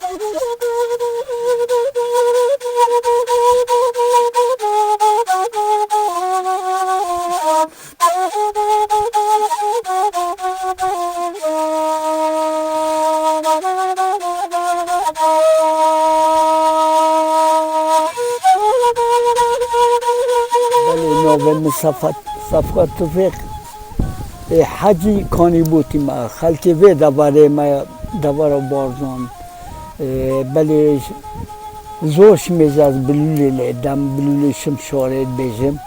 نوبل صفقة توفيق حجی کانی بودیم خالتی و دوباره ما دوباره بارزان بله زورش میز از بلولی لیدم بلولی شمشاره بیشم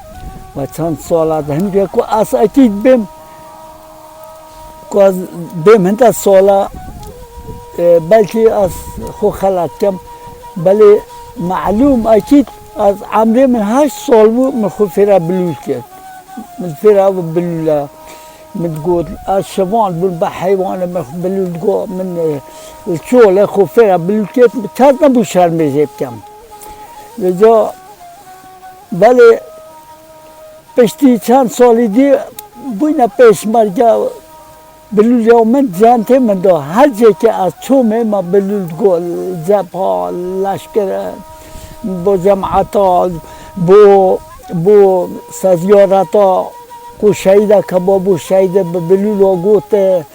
و چند سالات هنگی که از اکید بیم که از بیم هنده سالا بلکه از خو خلاتیم بله معلوم اکید از عمری من 8 سال بود من خو فیرا بلول کرد من فیرا بلولا من تقول الشبان بول بحيوان من بلول تقول من الشغل خو فيرا بلول كيف تازنا بوشار مزيبتم لجا بله پشتی چند سالی دی بوینا پیش مرگا بلول یومن جانته من دا هر جه که از چومه ما بلول تقول جبهه لشکر با جماعتا بو سازیارتا کو شهیده کبابو شهیده بلولو گوته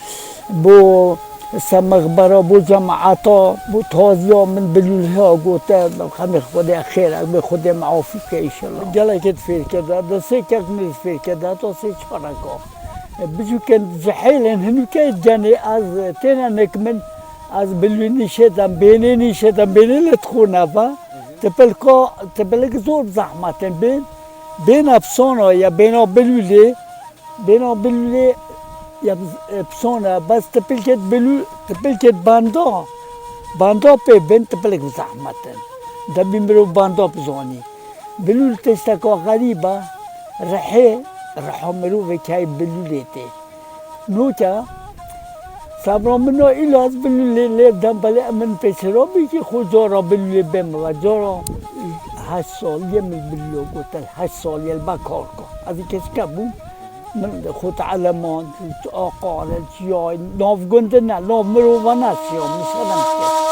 بو سمغبرا بو جماعتا بو تازیا من بلولها گوته خمی خود خیر به خود معافی که ایشالله گله کت فیر کرده دا سه کت میز فیر کرده تا سه چارکا بجو کن جحیلن هنو که جانی از تینا نکمن از بلوی نیشتم بینی لتخونه با تپلک زور زحمتن بین افسانه یا بین بلولی یا افسانه بس تپلکت باندا پی بین تپلک زحمتن دبی مرو باندا بزانی بلول تشتکا غریبه رحا مرو وکای بلولی تی نوچا سابرا منو ایلا از بلولی لیدم بله من پیچرا بیکی خود جارا بلولی بیم و جارا 8 سال یه من بلو گوتل 8 سال یه با کار کن از این کس که بود من خود علمان آقا چیای ناف گنده نه ناف مروانه چیام مثلا